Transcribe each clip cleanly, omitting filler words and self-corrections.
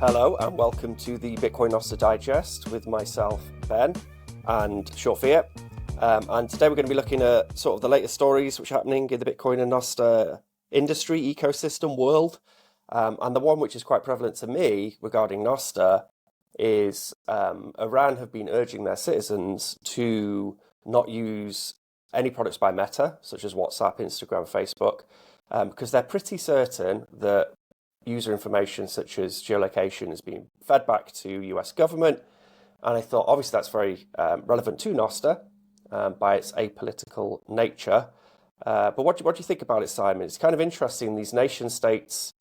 Hello and welcome to the Bitcoin Nostr Digest with myself, Ben, and Shortfear. And today we're going to be looking at sort of the latest stories which are happening in the Bitcoin and Nostr industry, ecosystem, world. And the one which is quite prevalent to me regarding Nostr is Iran have been urging their citizens to not use any products by Meta, such as WhatsApp, Instagram, Facebook, because they're pretty certain that user information such as geolocation is being fed back to US government. And I thought, obviously, that's very relevant to Nostr by its apolitical nature. But what do you think about it, Simon? It's kind of interesting, these nation states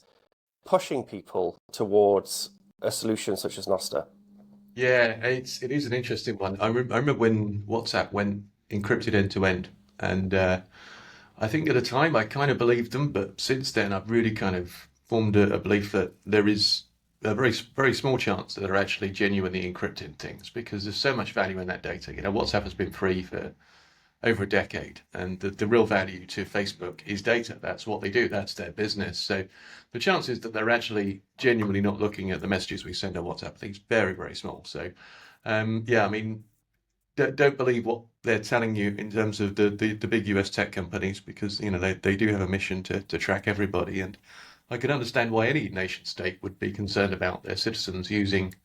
pushing people towards a solution such as Nostr. Yeah, it is an interesting one. I remember when WhatsApp went encrypted end to end, and I think at the time I kind of believed them, but since then I've really kind of formed a belief that there is a very small chance that they're actually genuinely encrypting things because there's so much value in that data. WhatsApp has been free for over a decade, and the real value to Facebook is data. That's what they do. That's their business. So the chances that they're actually genuinely not looking at the messages we send on WhatsApp, I think is very small. So yeah, I mean, don't believe what they're telling you in terms of the big US tech companies because they do have a mission to track everybody, and I can understand why any nation state would be concerned about their citizens using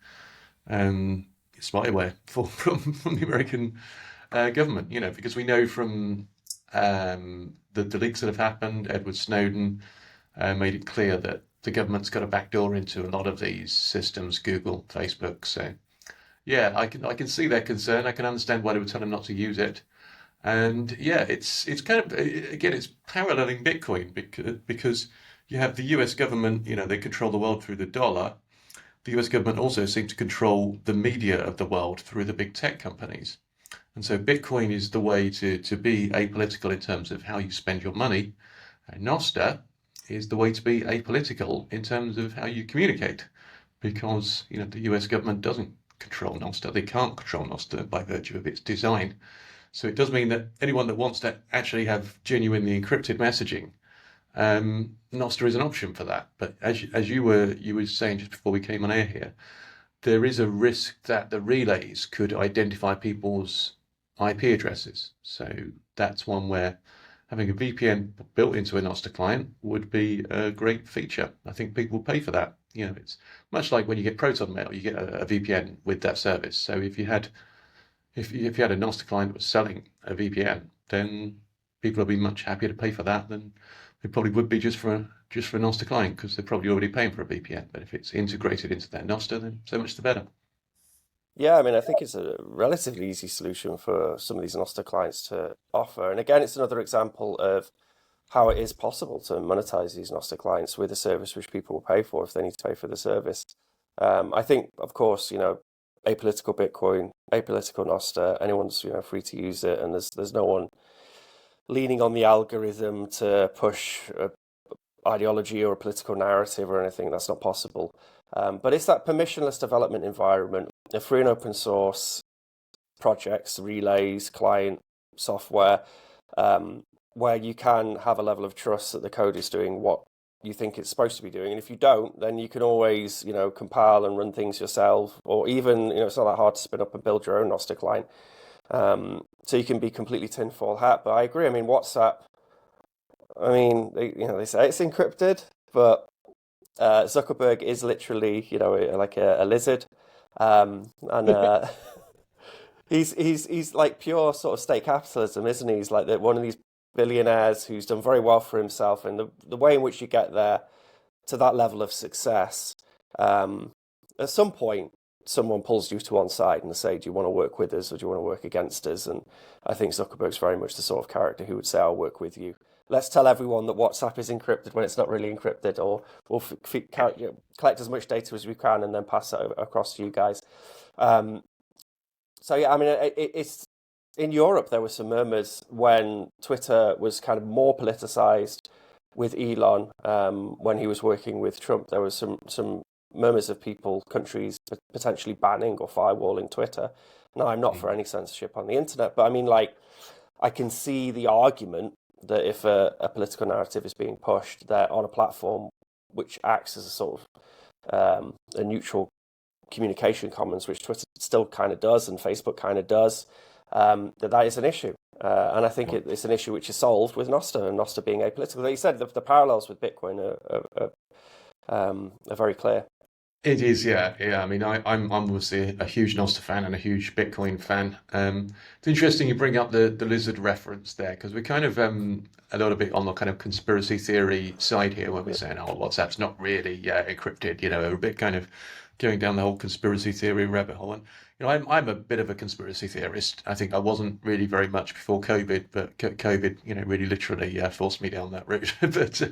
um, spyware from the American government. Because we know from the leaks that have happened, Edward Snowden made it clear that the government's got a backdoor into a lot of these systems, Google, Facebook. So yeah, I can see their concern. I can understand why they would tell them not to use it. And yeah, it's kind of again, it's paralleling Bitcoin because you have the U.S. government. They control the world through the dollar. The U.S. government also seems to control the media of the world through the big tech companies. And so Bitcoin is the way to be apolitical in terms of how you spend your money. And Nostr is the way to be apolitical in terms of how you communicate. Because, the US government doesn't control Nostr. They can't control Nostr by virtue of its design. So it does mean that anyone that wants to actually have genuinely encrypted messaging, Nostr is an option for that. But as you were saying just before we came on air here, there is a risk that the relays could identify people's IP addresses. So that's one where having a VPN built into a Nostr client would be a great feature. I think people pay for that. It's much like when you get Proton Mail, you get a VPN with that service. So if you had a Nostr client that was selling a VPN, then people would be much happier to pay for that than they probably would be just for a Nostr client because they're probably already paying for a VPN. But if it's integrated into their Nostr, then so much the better. Yeah, I mean, I think it's a relatively easy solution for some of these Nostr clients to offer. And again, it's another example of how it is possible to monetize these Nostr clients with a service which people will pay for if they need to pay for the service. I think, of course, apolitical Bitcoin, apolitical Nostr, anyone's free to use it, and there's no one leaning on the algorithm to push a ideology or a political narrative or anything. That's not possible. But it's that permissionless development environment, a free and open source projects, relays, client software, where you can have a level of trust that the code is doing what you think it's supposed to be doing. And if you don't, then you can always, compile and run things yourself, or even, it's not that hard to spin up and build your own Nostr client. So you can be completely tinfoil hat. But I agree. I mean, WhatsApp, I mean, they say it's encrypted, but Zuckerberg is literally, like a lizard, and he's like pure sort of state capitalism, isn't he? He's like one of these billionaires who's done very well for himself, and the way in which you get there to that level of success, at some point, someone pulls you to one side and say, "Do you want to work with us or do you want to work against us?" And I think Zuckerberg's very much the sort of character who would say, "I'll work with you. Let's tell everyone that WhatsApp is encrypted when it's not really encrypted, or we'll collect as much data as we can and then pass it across to you guys." Um, so yeah, I mean, it's in Europe there were some murmurs when Twitter was kind of more politicized with Elon when he was working with Trump. There was some murmurs of people, countries potentially banning or firewalling Twitter. Now, I'm not for any censorship on the internet, but I mean, like, I can see the argument that if a political narrative is being pushed, they're on a platform which acts as a sort of a neutral communication commons, which Twitter still kind of does and Facebook kind of does, that is an issue. And I think it's an issue which is solved with Nostr and Nostr being apolitical. Like you said, the parallels with Bitcoin are very clear. It is, yeah, yeah. I mean, I'm obviously a huge Nostr fan and a huge Bitcoin fan. It's interesting you bring up the lizard reference there because we're kind of a little bit on the kind of conspiracy theory side here when we're saying, oh, WhatsApp's not really encrypted. We're a bit kind of going down the whole conspiracy theory rabbit hole. And I'm a bit of a conspiracy theorist. I think I wasn't really very much before COVID, but COVID, really literally forced me down that route. But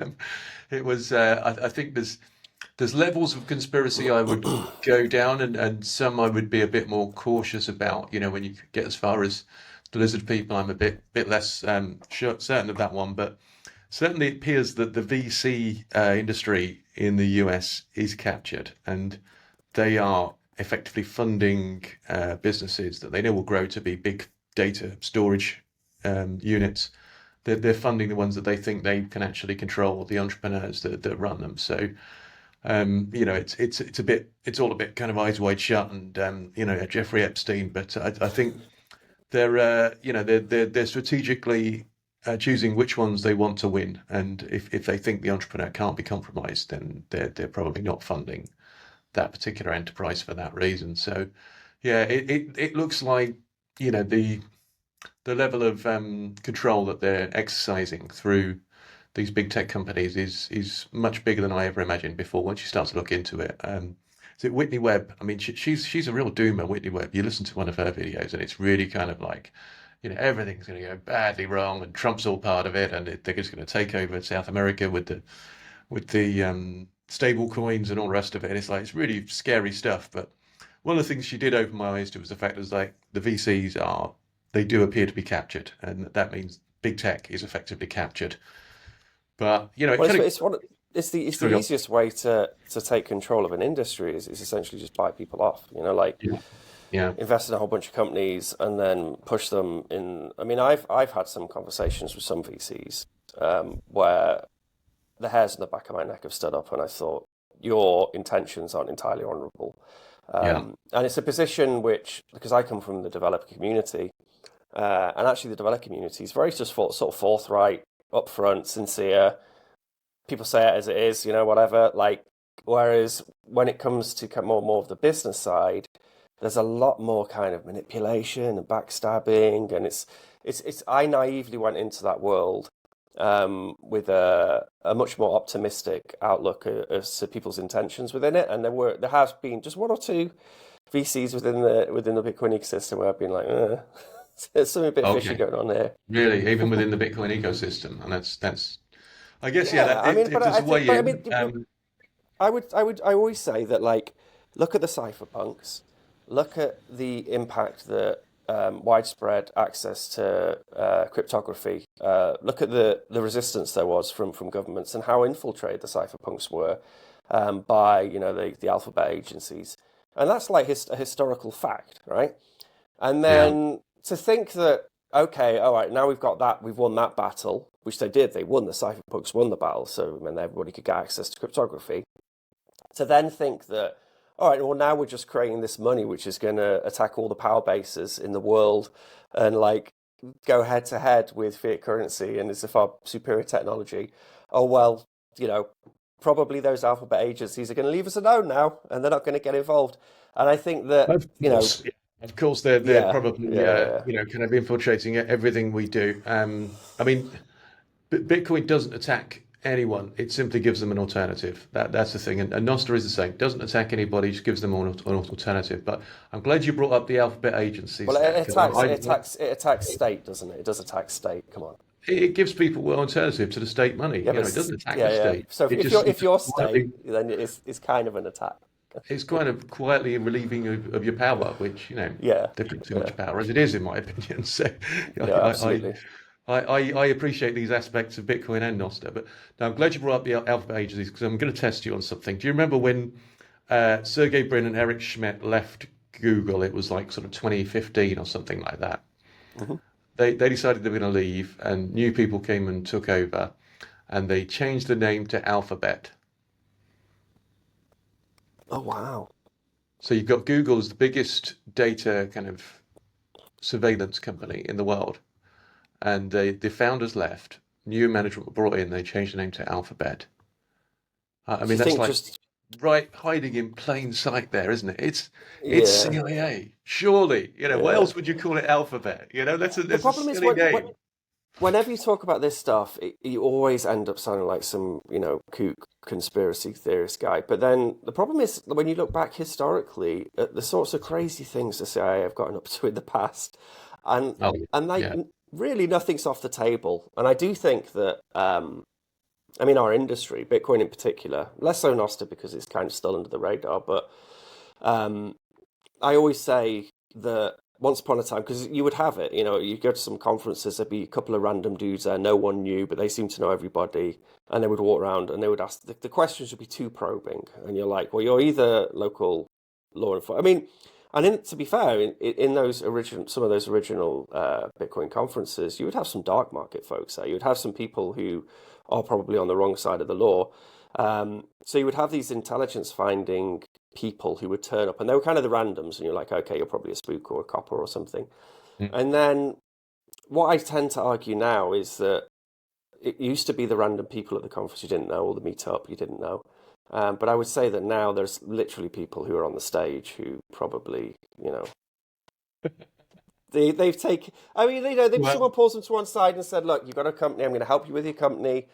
it was, I think there's levels of conspiracy I would go down, and some I would be a bit more cautious about. When you get as far as the lizard people, I'm a bit less certain of that one. But certainly, it appears that the VC industry in the US is captured, and they are effectively funding businesses that they know will grow to be big data storage units. They're funding the ones that they think they can actually control, the entrepreneurs that run them. So it's all a bit kind of eyes wide shut, and Jeffrey Epstein. But I think they're strategically choosing which ones they want to win, and if they think the entrepreneur can't be compromised, then they're probably not funding that particular enterprise for that reason. So yeah, it looks like the level of control that they're exercising through these big tech companies is much bigger than I ever imagined before. Once you start to look into it, is it Whitney Webb? I mean, she's a real doomer, Whitney Webb. You listen to one of her videos, and it's really kind of like, everything's going to go badly wrong, and Trump's all part of it, and they're just going to take over South America with the stable coins and all the rest of it. And it's really scary stuff. But one of the things she did open my eyes to was the fact that like the VCs they do appear to be captured, and that means big tech is effectively captured. But it Well, kind of it's the easiest way to take control of an industry is essentially just buy people off. Like yeah, yeah, invest in a whole bunch of companies and then push them in. I mean, I've had some conversations with some VCs where the hairs on the back of my neck have stood up, and I thought your intentions aren't entirely honourable. yeah, And it's a position which, because I come from the developer community, and actually the developer community is very just sort of forthright, upfront, sincere. People say it as it is, whatever. Like, whereas when it comes to more of the business side, there's a lot more kind of manipulation and backstabbing, and it's. I naively went into that world with a much more optimistic outlook as to people's intentions within it, and there has been just one or two VCs within the Bitcoin ecosystem where I've been like, there's something a bit fishy okay, going on here. really, even within the Bitcoin ecosystem, and that's I guess yeah, Yeah, that I mean, if there's a way but I mean, in, I always say that, like, look at the cypherpunks, look at the impact that widespread access to cryptography, look at the resistance there was from governments and how infiltrated the cypherpunks were by the alphabet agencies, and that's like a historical fact, right? And yeah, then to think that, okay, all right, now we've got that, we've won that battle, which they did. They won, the cypherpunks won the battle, so then everybody could get access to cryptography. To then think that, all right, well, now we're just creating this money which is going to attack all the power bases in the world and like go head to head with fiat currency and it's a far superior technology. Oh, well, probably those alphabet agencies are going to leave us alone now and they're not going to get involved. And I think that, of course, yeah. Of course, they're yeah, probably yeah. kind of infiltrating everything we do. I mean, Bitcoin doesn't attack anyone. It simply gives them an alternative. That's the thing. And Nostr is the same. It doesn't attack anybody. Just gives them an alternative. But I'm glad you brought up the alphabet agencies Well, there it because attacks, it attacks state, doesn't it? It does attack state. Come on. it gives people an alternative to the state money. Yeah, but It doesn't attack yeah, the yeah. state. So It if just you're state, quietly then it's kind of an attack. it's kind of quietly relieving of your power, which Yeah, they've got too yeah, much power as it is, in my opinion. So yeah, I, absolutely. I appreciate these aspects of Bitcoin and Nostr, but now I'm glad you brought up the alphabet agencies because I'm going to test you on something. Do you remember when Sergey Brin and Eric Schmidt left Google? It was like sort of 2015 or something like that. Hmm. They decided they were going to leave, and new people came and took over, and they changed the name to Alphabet. Oh wow. So you've got Google as the biggest data kind of surveillance company in the world, and the founders left, new management were brought in, they changed the name to Alphabet. I Do mean, you that's think like just right hiding in plain sight there, isn't it? It's yeah, CIA. Surely, what yeah. else would you call it Alphabet? The That's a problem is silly when name. whenever you talk about this stuff, you always end up sounding like some, kook conspiracy theorist guy. But then the problem is when you look back historically at the sorts of crazy things the CIA have gotten up to in the past, and Oh, and like yeah. really nothing's off the table. And I do think that, I mean, our industry, Bitcoin in particular, less so Nostr because it's kind of still under the radar, but um, I always say that once upon a time, because you would have it, you go to some conferences, there'd be a couple of random dudes there no one knew, but they seemed to know everybody, and they would walk around and they would ask, the questions would be too probing, and you're like, well, you're either local law enforcement. I mean, and to be fair, in those original, some of those original Bitcoin conferences, you would have some dark market folks there. You would have some people who are probably on the wrong side of the law. So you would have these intelligence finding people who would turn up, and they were kind of the randoms, and you're like, okay, you're probably a spook or a copper or something. Mm. And then what I tend to argue now is that it used to be the random people at the conference you didn't know, or the meetup you didn't know. But I would say that now there's literally people who are on the stage who probably, they've taken. I mean, Well, someone pulls them to one side and said, "Look, you've got a company. I'm going to help you with your company.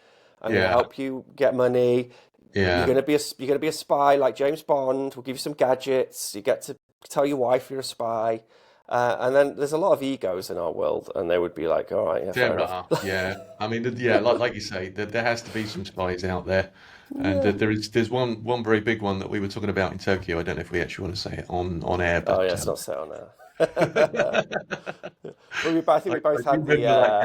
I'm going to yeah, help you get money. You're yeah, going to be a spy like James Bond. We'll give you some gadgets. You get to tell your wife you're a spy." And then there's a lot of egos in our world, and they would be like, "All right, yeah, fair there enough." are. Yeah, I mean, yeah, like you say, there has to be some spies out there, and Yeah. there's one very big one that we were talking about in Tokyo. I don't know if we actually want to say it on air, Oh yeah, but it's not set on there. Well, I think we I both do had the remember like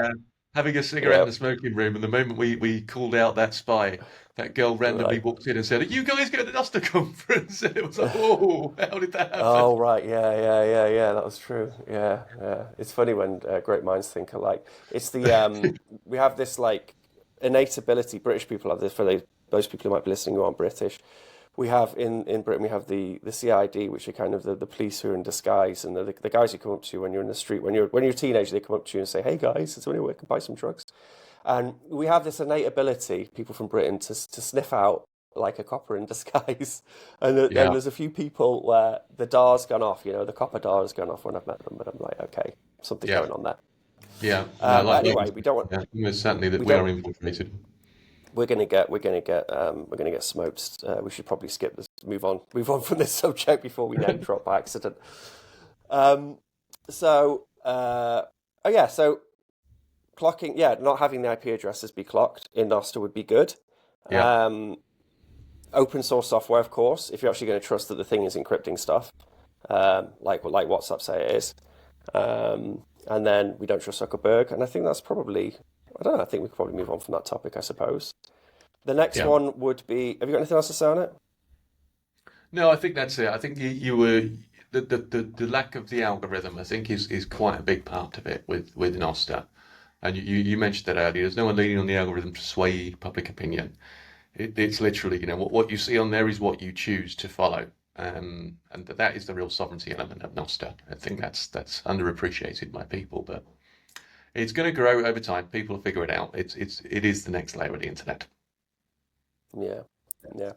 having a cigarette yeah, in the smoking room, and the moment we called out that spy, that girl randomly right. walked in and said, "Are you guys going to the Nostr conference?" And it was like, "Whoa, how did that happen?" Oh right, yeah, yeah, yeah, yeah. That was true. Yeah, yeah. It's funny when great minds think alike. It's the we have this like innate ability. British people have this. Those people who might be listening who aren't British, we have in Britain we have the CID, which are kind of the police who are in disguise, and the guys who come up to you when you're in the street when you're a teenager. They come up to you and say, "Hey guys, is there anywhere we can buy some drugs?" And we have this innate ability, people from Britain, to sniff out like a copper in disguise. And Yeah, there's a few people where the dar's gone off, the copper dar has gone off when I've met them, but I'm like, okay, something yeah, going on there. yeah. No, But like anyway, we don't want, yeah, almost certainly that we we are don't, infiltrated. we're gonna get smoked. We should probably skip this, move on from this subject before we name drop by accident. Um, oh yeah, so clocking, yeah, not having the IP addresses be clocked in Nostr would be good. Yeah, Um, Open source software, of course, if you're actually going to trust that the thing is encrypting stuff, like WhatsApp say it is. And then we don't trust Zuckerberg, and I think that's probably, I don't know, I think we could probably move on from that topic, I suppose. The next yeah. one would be, have you got anything else to say on it? No, I think that's it. I think you were the lack of the algorithm. I think is quite a big part of it with Nosta. And you mentioned that earlier. There's no one leaning on the algorithm to sway public opinion. It's literally, what you see on there is what you choose to follow. And that is the real sovereignty element of Nostr. I think that's underappreciated by people, but it's going to grow over time. People will figure it out. It is the next layer of the internet. Yeah, yeah.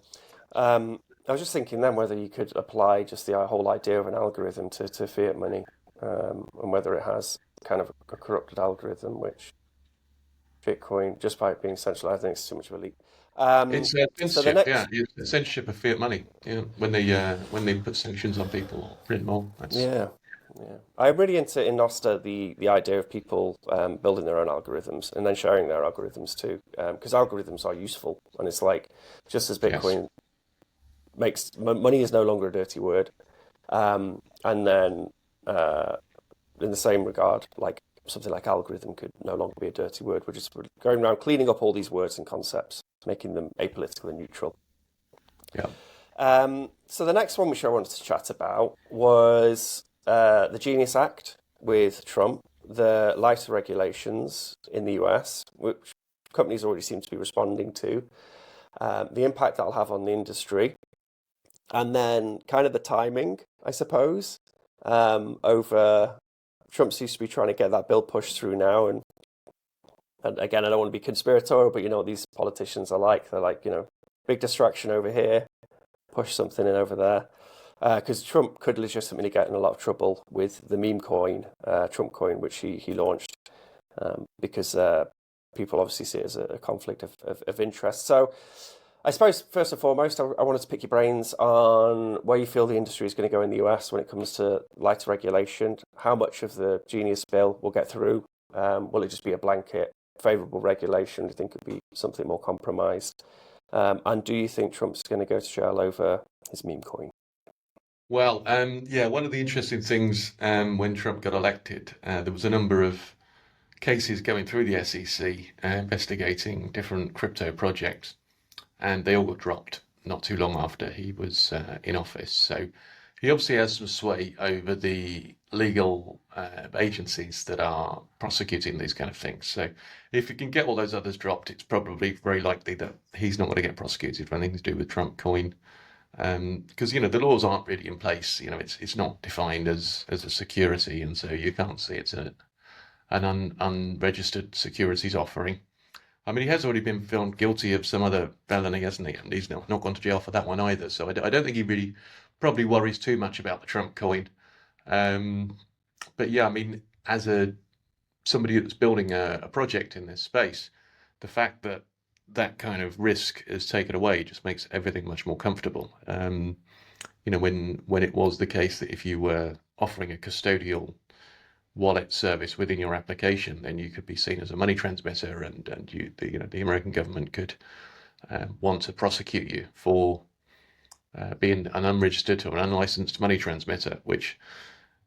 I was just thinking then whether you could apply just the whole idea of an algorithm to fiat money, and whether it has kind of a corrupted algorithm, which Bitcoin, just by it being centralized, I think it's too much of a leap. It's So the censorship, yeah. next, It's censorship of fiat money. Yeah, when they put sanctions on people or print more, that's yeah, yeah, I'm really into in Nostr the idea of people building their own algorithms and then sharing their algorithms too, because algorithms are useful, and it's like just as yes, Bitcoin makes money is no longer a dirty word, and then uh, in the same regard, like something like algorithm could no longer be a dirty word. We're just going around cleaning up all these words and concepts, making them apolitical and neutral. yeah, So the next one which I wanted to chat about was the Genius Act with Trump, the lighter regulations in the US, which companies already seem to be responding to, the impact that'll have on the industry, and then kind of the timing, I suppose, over Trump seems to be trying to get that bill pushed through now, and again, I don't want to be conspiratorial, but you know what these politicians are like. They're like, big distraction over here, push something in over there. Because Trump could legitimately get in a lot of trouble with the meme coin, Trump coin, which he launched, because people obviously see it as a conflict of interest. So I suppose first and foremost, I wanted to pick your brains on where you feel the industry is going to go in the US when it comes to lighter regulation. How much of the Genius bill will get through? Will it just be a blanket favorable regulation? Do you think it would be something more compromised? And do you think Trump's going to go to jail over his meme coin? Well, yeah, one of the interesting things when Trump got elected, there was a number of cases going through the SEC investigating different crypto projects, and they all got dropped not too long after he was in office. So he obviously has some sway over the legal agencies that are prosecuting these kind of things. So if you can get all those others dropped, it's probably very likely that he's not going to get prosecuted for anything to do with Trump coin. Because the laws aren't really in place. It's not defined as a security, and so you can't say it's an unregistered securities offering. I mean, he has already been found guilty of some other felony, hasn't he? And he's not gone to jail for that one either. So I don't think he really probably worries too much about the Trump coin. Um, but yeah, I mean, as a somebody that's building a project in this space, the fact that that kind of risk is taken away just makes everything much more comfortable. When it was the case that if you were offering a custodial wallet service within your application, then you could be seen as a money transmitter, and the American government could want to prosecute you for being an unregistered or an unlicensed money transmitter, which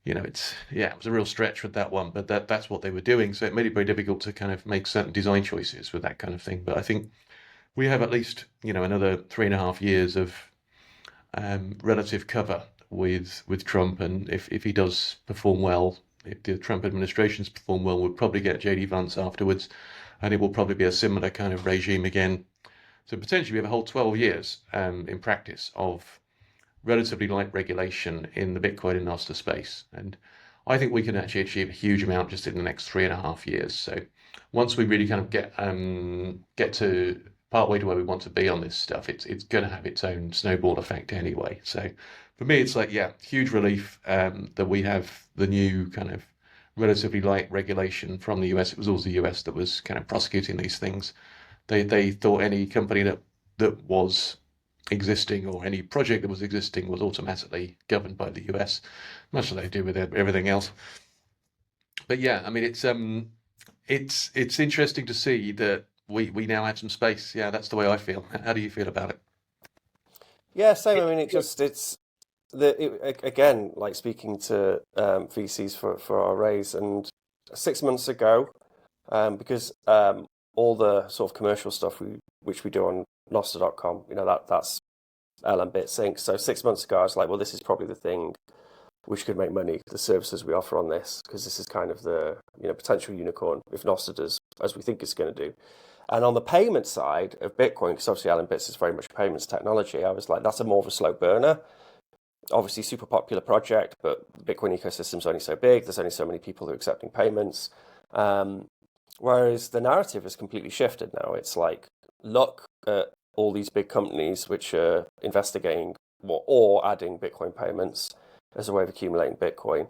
it was a real stretch with that one, but that's what they were doing. So it made it very difficult to kind of make certain design choices with that kind of thing. But I think we have at least another 3.5 years of relative cover with Trump, and if he does perform well, if the Trump administration's perform well, we'll probably get JD Vance afterwards, and it will probably be a similar kind of regime again. So potentially we have a whole 12 years in practice of relatively light regulation in the Bitcoin and Nostr space. And I think we can actually achieve a huge amount just in the next 3.5 years. So once we really kind of get to part way to where we want to be on this stuff, it's going to have its own snowball effect anyway. So for me, it's like, yeah, huge relief that we have the new kind of relatively light regulation from the US. It was always the US that was kind of prosecuting these things. They thought any company that was existing, or any project that was existing, was automatically governed by the US, much as they do with everything else. But yeah, I mean, it's interesting to see that we now have some space. Yeah, that's the way I feel. How do you feel about it? Yeah, same. I mean, again, like speaking to VCs for our raise, and 6 months ago, because all the sort of commercial stuff which we do on Nostr.com, that's LM BitSync. So 6 months ago, I was like, well, this is probably the thing which could make money, the services we offer on this, because this is kind of the potential unicorn if Nostr does as we think it's going to do. And on the payment side of Bitcoin, because obviously Allen Bits is very much payments technology, I was like, that's a more of a slow burner. Obviously, super popular project, but the Bitcoin ecosystem's only so big. There's only so many people who are accepting payments. Whereas the narrative has completely shifted now. It's like, look at all these big companies which are investigating or adding Bitcoin payments as a way of accumulating Bitcoin.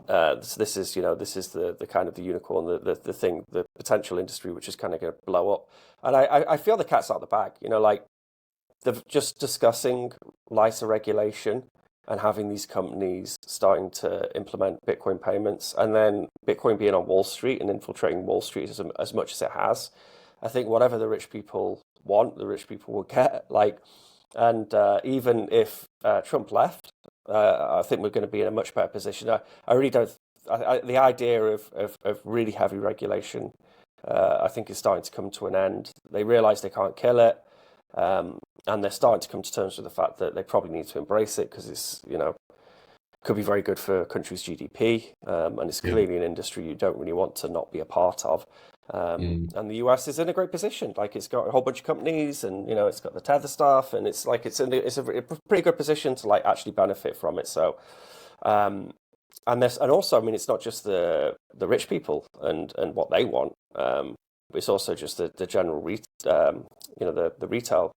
This is the kind of the unicorn, the thing, the potential industry which is kind of going to blow up. And I feel the cat's out of the bag. Like they're just discussing lighter regulation and having these companies starting to implement Bitcoin payments, and then Bitcoin being on Wall Street and infiltrating Wall Street as much as it has. I think whatever the rich people want, the rich people will get. And even if Trump left, I think we're going to be in a much better position. I really don't. The idea of really heavy regulation, I think, is starting to come to an end. They realise they can't kill it, and they're starting to come to terms with the fact that they probably need to embrace it because it's could be very good for a country's GDP, and it's Yeah. clearly an industry you don't really want to not be a part of. Mm. And the US is in a great position. Like it's got a whole bunch of companies, and it's got the tether stuff, and it's like it's a pretty good position to like actually benefit from it. So, um, and also, I mean, it's not just the rich people and what they want. It's also just the general the retail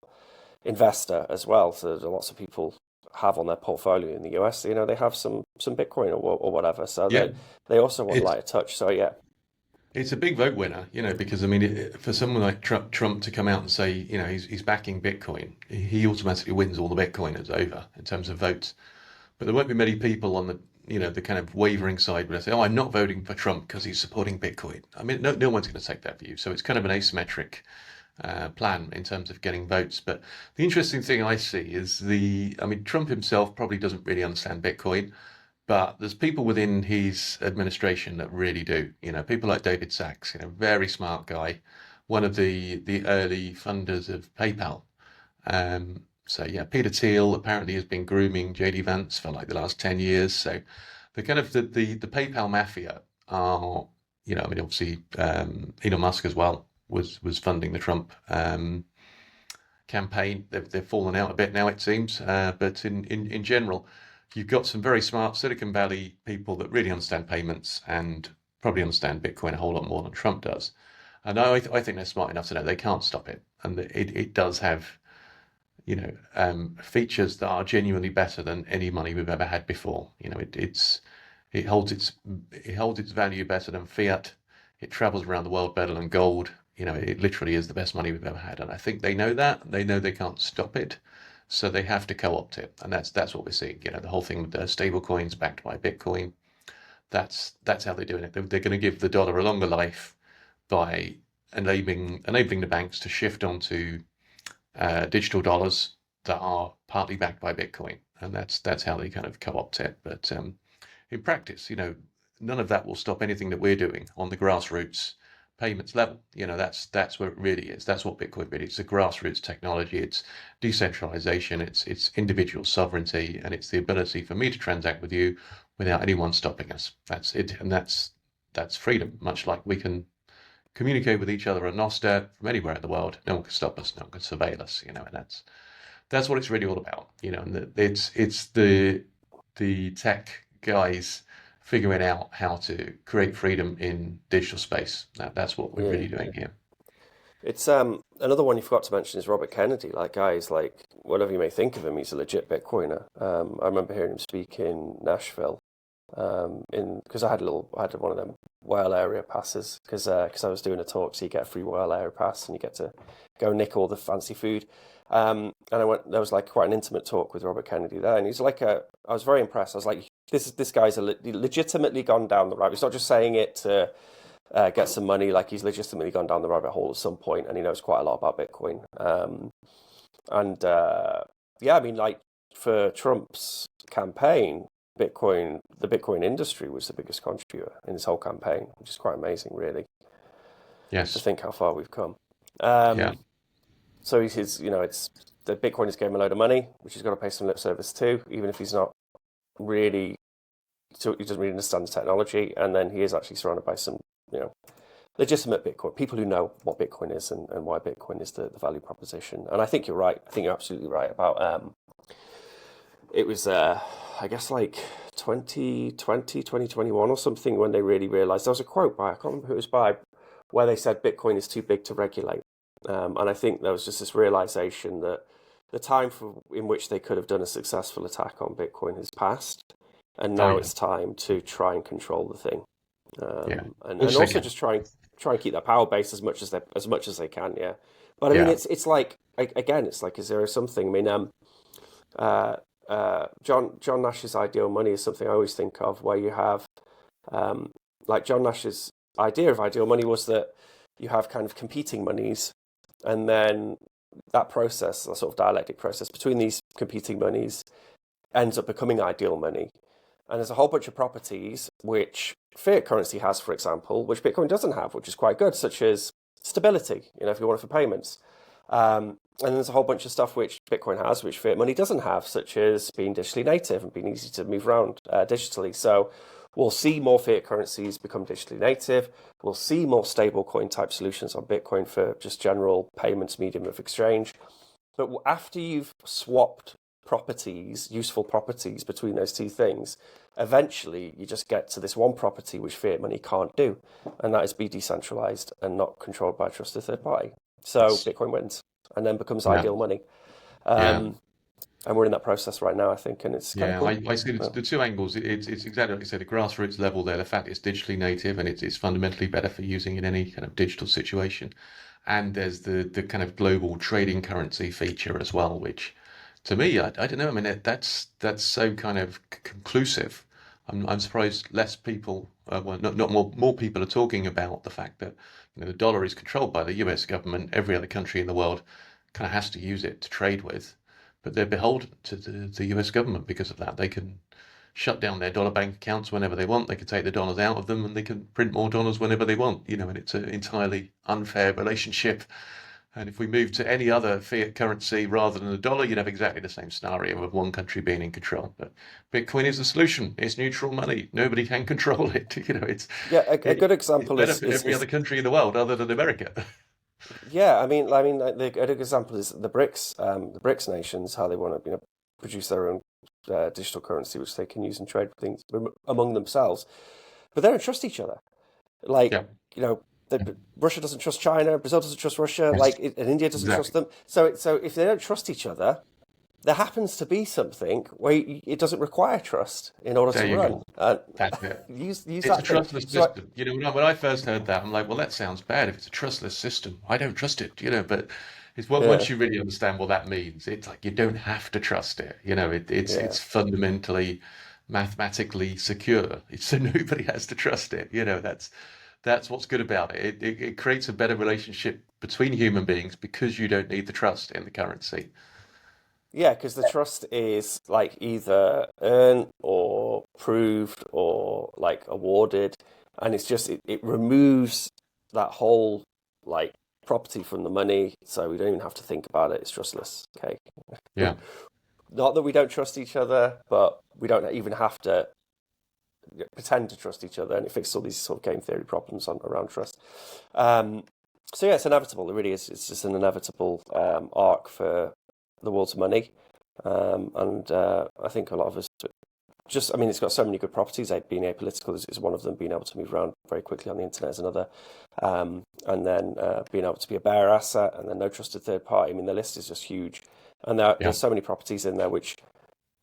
investor as well. So there's lots of people have on their portfolio in the US. They have some Bitcoin or whatever. So Yeah. they also want It's lighter touch. So yeah, it's a big vote winner, because I mean, for someone like Trump to come out and say, he's backing Bitcoin, he automatically wins all the Bitcoiners over in terms of votes. But there won't be many people on the kind of wavering side where they say, "Oh, I'm not voting for Trump because he's supporting Bitcoin." I mean, no one's going to take that view. So it's kind of an asymmetric plan in terms of getting votes. But the interesting thing I see is I mean, Trump himself probably doesn't really understand Bitcoin, but there's people within his administration that really do. People like David Sachs, very smart guy, one of the early funders of PayPal. So yeah, Peter Thiel apparently has been grooming JD Vance for like the last 10 years. So the kind of the PayPal mafia are, I mean, obviously Elon Musk as well was funding the Trump campaign. They've fallen out a bit now, it seems. But in general, you've got some very smart Silicon Valley people that really understand payments and probably understand Bitcoin a whole lot more than Trump does. And I think they're smart enough to know they can't stop it, and that it does have features that are genuinely better than any money we've ever had before. It holds its value better than fiat. It travels around the world better than gold. It literally is the best money we've ever had, and I think they know that. They know they can't stop it, so they have to co-opt it, and that's what we're seeing. The whole thing with the stable coins backed by Bitcoin. That's how they're doing it. They're going to give the dollar a longer life by enabling the banks to shift onto digital dollars that are partly backed by Bitcoin, and that's how they kind of co-opt it. But in practice, none of that will stop anything that we're doing on the grassroots payments level. That's where it really is. That's what Bitcoin really is. It's a grassroots technology. It's decentralization. It's individual sovereignty, and it's the ability for me to transact with you without anyone stopping us. That's it, and that's freedom. Much like we can communicate with each other on Nostr from anywhere in the world. No one can stop us. No one can surveil us. And that's what it's really all about. And it's the tech guys figuring out how to create freedom in digital space. That's what we're yeah. really doing here. It's another one you forgot to mention is Robert Kennedy. Like guys, like whatever you may think of him, he's a legit Bitcoiner. I remember hearing him speak in Nashville. In because I had one of them whale area passes because I was doing a talk, so you get a free whale area pass and you get to go nick all the fancy food. And I went. There was like quite an intimate talk with Robert Kennedy there, and he's like I was very impressed. I was like, this guy's legitimately gone down the rabbit. He's not just saying it to get some money. Like he's legitimately gone down the rabbit hole at some point, and he knows quite a lot about Bitcoin. And yeah, I mean, like for Trump's campaign, the Bitcoin industry was the biggest contributor in this whole campaign, which is quite amazing, really, to Yes. think how far we've come. Yeah. So it's the Bitcoin is getting a load of money, which he's got to pay some lip service to, even if he's not really, so he doesn't really understand the technology. And then he is actually surrounded by some, you know, legitimate Bitcoin people who know what Bitcoin is and why Bitcoin is the value proposition. And I think you're right. I think you're absolutely right about it was I guess like 2020, 2021 or something when they really realized there was a quote by I can't remember who it was by where they said Bitcoin is too big to regulate. And I think there was just this realization that the time in which they could have done a successful attack on Bitcoin has passed, and Oh now yeah. it's time to try and control the thing, Yeah. and Also, also yeah. just try and keep their power base as much as they can. Yeah, but I mean Yeah. it's like again it's like a zero something. I mean uh, John Nash's ideal money is something I always think of, where you have like John Nash's idea of ideal money was that you have kind of competing monies, and then that process, that sort of dialectic process between these competing monies, ends up becoming ideal money. And there's a whole bunch of properties which fiat currency has, for example, which Bitcoin doesn't have, which is quite good, such as stability, if you want it for payments. And there's a whole bunch of stuff which Bitcoin has, which fiat money doesn't have, such as being digitally native and being easy to move around digitally. So we'll see more fiat currencies become digitally native. We'll see more stablecoin type solutions on Bitcoin for just general payments, medium of exchange. But after you've swapped properties, useful properties between those two things, eventually you just get to this one property which fiat money can't do, and that is be decentralized and not controlled by a trusted third party. So Yes. Bitcoin wins and then becomes Yeah. ideal money. Yeah. Um, and we're in that process right now, I think, and it's kind of Yeah, cool. I see But the two angles. It's exactly like you said, the grassroots level there. The fact it's digitally native and it's fundamentally better for using in any kind of digital situation. And there's the kind of global trading currency feature as well, which to me, I don't know. I mean, that's so kind of conclusive. I'm surprised less people, well, not more people are talking about the fact that the dollar is controlled by the US government. Every other country in the world kind of has to use it to trade with, but they're beholden to the US government because of that. They can shut down their dollar bank accounts whenever they want. They can take the dollars out of them and they can print more dollars whenever they want, and it's an entirely unfair relationship. And if we move to any other fiat currency rather than the dollar, you'd have exactly the same scenario of one country being in control. But Bitcoin is the solution. It's neutral money. Nobody can control it. yeah, a good It's example better is for every other country in the world other than America. yeah. I mean, like, a good example is the BRICS nations, how they want to produce their own digital currency, which they can use and trade things among themselves, but they don't trust each other. Like, Yeah. you know, Russia doesn't trust China, Brazil doesn't trust Russia, Yes. and India doesn't trust Exactly. them. So if they don't trust each other, there happens to be something where it doesn't require trust in order There to you run. go. That's it. Use It's a that thing. trustless So system. When I first heard that, I'm like, well, that sounds bad. If it's a trustless system, I don't trust it. But it's yeah, once you really understand what that means, it's like you don't have to trust it. yeah, It's fundamentally mathematically secure. So nobody has to trust it. That's what's good about it. It creates a better relationship between human beings because you don't need the trust in the currency. yeah. Because the trust is like either earned or proved or like awarded, and it removes that whole like property from the money, so we don't even have to think about it. It's trustless. Okay. Yeah. Not that we don't trust each other, but we don't even have to pretend to trust each other, and it fixes all these sort of game theory problems around trust. Um, so yeah, it's inevitable. It really is. It's just an inevitable arc for the world's money, and I think a lot of us just. I mean, it's got so many good properties. Like being apolitical is one of them. Being able to move around very quickly on the internet is another, and then being able to be a bearer asset, and then no trusted third party. I mean, the list is just huge, and Yeah. there's so many properties in there which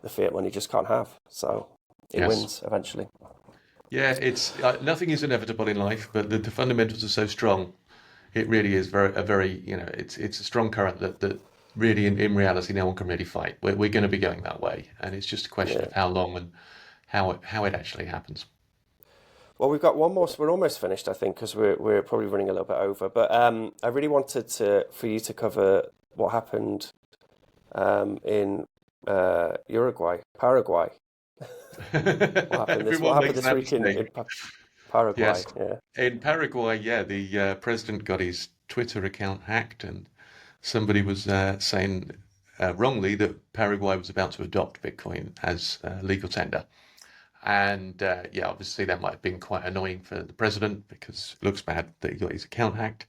the fiat money just can't have. So it Yes. wins eventually. Yeah, it's nothing is inevitable in life, but the fundamentals are so strong. It really is very, it's a strong current that really in reality no one can really fight. We're going to be going that way, and it's just a question Yeah. of how long and how it actually happens. Well, we've got one more. We're almost finished, I think, because we're probably running a little bit over. But I really wanted for you to cover what happened in Uruguay, Paraguay. What happened this? What Everyone happened makes this that week mistake. in Paraguay? Yes, Yeah. in Paraguay, yeah, the president got his Twitter account hacked, and somebody was saying wrongly that Paraguay was about to adopt Bitcoin as legal tender. And yeah, obviously that might have been quite annoying for the president because it looks bad that he got his account hacked.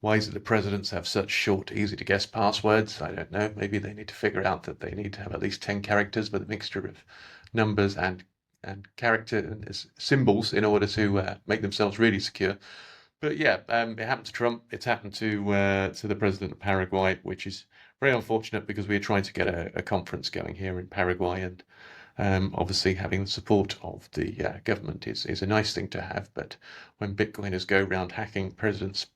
Why is it that presidents have such short, easy to guess passwords? I don't know. Maybe they need to figure out that they need to have at least 10 characters with a mixture of numbers and character and symbols in order to make themselves really secure. But yeah, it happened to Trump. It's happened to the president of Paraguay, which is very unfortunate because we are trying to get a conference going here in Paraguay, and obviously having the support of the government is a nice thing to have. But when Bitcoiners go around hacking presidents'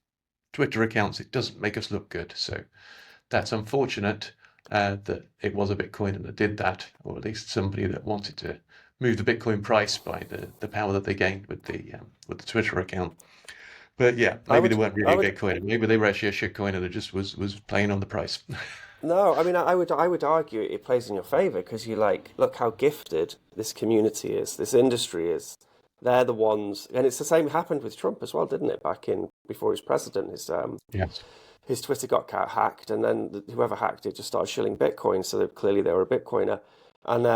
Twitter accounts, it doesn't make us look good. So that's unfortunate that it was a Bitcoiner that did that, or at least somebody that wanted to move the Bitcoin price by the power that they gained with the Twitter account. But yeah, I maybe they would. weren't I really a would. Bitcoiner. Maybe they were actually a shitcoiner that just was playing on the price. No, I mean, I would argue it plays in your favor because you look how gifted this community is, this industry is. They're the ones, and it's the same happened with Trump as well, didn't it? Back in before he was president, his Yes. his Twitter got hacked, and then whoever hacked it just started shilling Bitcoin. So clearly they were a Bitcoiner, and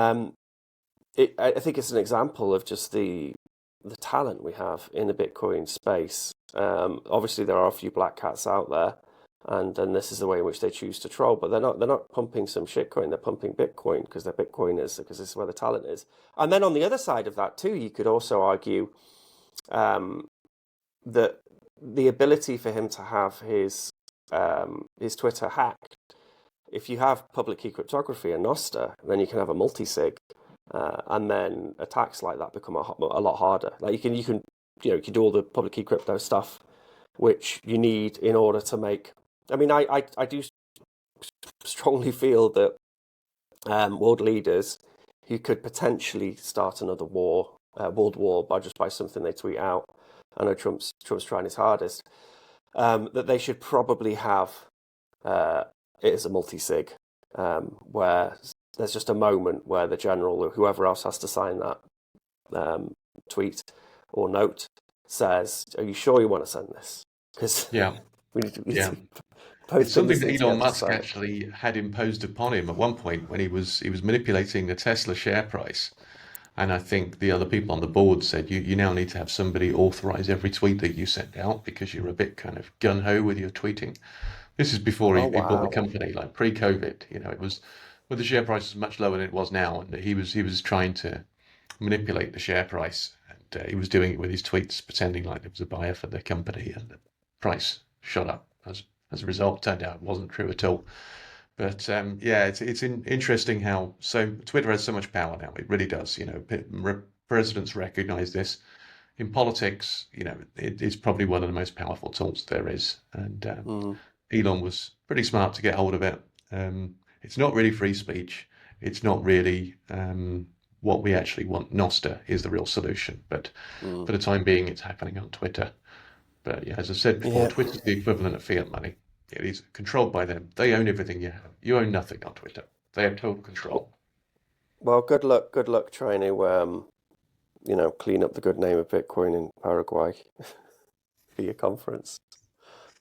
I think it's an example of just the talent we have in the Bitcoin space. Obviously, there are a few black cats out there, and this is the way in which they choose to troll. But they're not pumping some shitcoin. They're pumping Bitcoin because they're Bitcoiners, because this is where the talent is. And then on the other side of that too, you could also argue that the ability for him to have his Twitter hacked. If you have public key cryptography and Nostr, then you can have a multi-sig, and then attacks like that become a lot harder. Like you can do all the public key crypto stuff, which you need in order to make. I mean, I do strongly feel that world leaders who could potentially start another world war by something they tweet out. I know Trump's trying his hardest. That they should probably have it as a multi-sig, where there's just a moment where the general or whoever else has to sign that tweet or note says, "Are you sure you want to send this?" Because Yeah, we need to, yeah. both It's something fingers that need to be Elon able to Musk sign it. actually had imposed upon him at one point when he was manipulating the Tesla share price. And I think the other people on the board said, you now need to have somebody authorize every tweet that you send out because you're a bit kind of gun-ho with your tweeting. This is before Oh he bought the wow. company, like pre-COVID. It was, well, the share price was much lower than it was now, and he was trying to manipulate the share price, and he was doing it with his tweets, pretending like there was a buyer for the company, and the price shot up as a result. Turned out it wasn't true at all. But yeah, it's interesting how Twitter has so much power now. It really does. Presidents recognize this. In politics, it's probably one of the most powerful tools there is. And Mm, Elon was pretty smart to get hold of it. It's not really free speech. It's not really what we actually want. Nostr is the real solution, but mm. for the time being, it's happening on Twitter. But yeah, as I said before, Yeah. Twitter's the equivalent of fiat money. It is controlled by them. They own everything you have. You own nothing on Twitter. They have total control. Well, good luck. Good luck trying to clean up the good name of Bitcoin in Paraguay for your conference.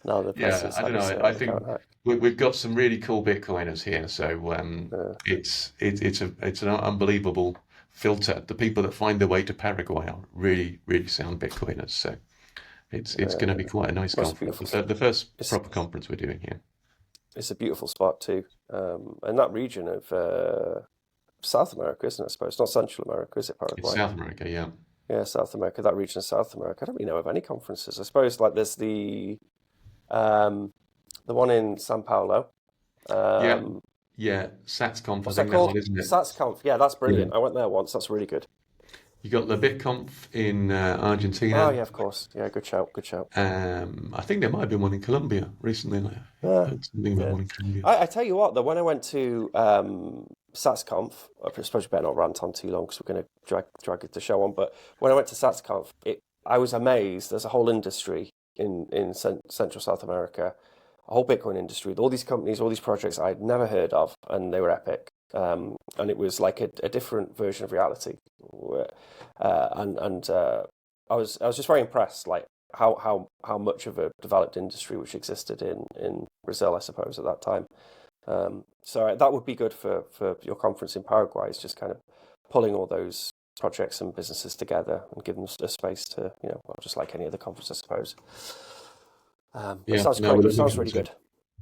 Now the Yeah, president's I had don't know. his I account think hacked. we've got some really cool Bitcoiners here, so Uh, it's an unbelievable filter. The people that find their way to Paraguay are really, really sound Bitcoiners. So it's going to be quite a nice well, it's a conference. beautiful. The first It's proper conference we're doing here. it's a beautiful spot too, and that region of South America, isn't it? I suppose not Central America, is it? It's Paraguay. South America, yeah. Yeah, South America. That region of South America. I don't really know of any conferences. I suppose like there's um, the one in Sao Paulo. Yeah, Um, yeah. SatsConf, I what's that think that called? one, isn't it? SatsConf. Yeah, that's Yeah. brilliant. I went there once. That's really good. You got the BitConf in Oh Argentina. yeah, of course. Yeah, good shout. Good shout. I think there might have been one in Colombia recently. I Yeah, heard something about yeah. one in Colombia. I tell you what, though, when I went to SatsConf, I suppose you better not rant on too long because we're going to drag the show on. But when I went to SatsConf, I was amazed. There's a whole industry in Central South America, a whole Bitcoin industry with all these companies, all these projects I'd never heard of, and they were epic. And it was like a different version of reality. And I was just very impressed, like how much of a developed industry which existed in Brazil, I suppose, at that time. So that would be good for your conference in Paraguay. Is just kind of pulling all those projects and businesses together and give them a space to, well, just like any other conference, I suppose. But it Yeah, sounds no, we're great. looking Sounds forward really to it. good.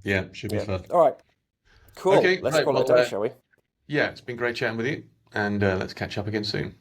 Yeah, should be Yeah. fun. All right. Cool. Okay, Let's right. call it a Well, day, shall we? yeah, it's been great chatting with you, and let's catch up again soon.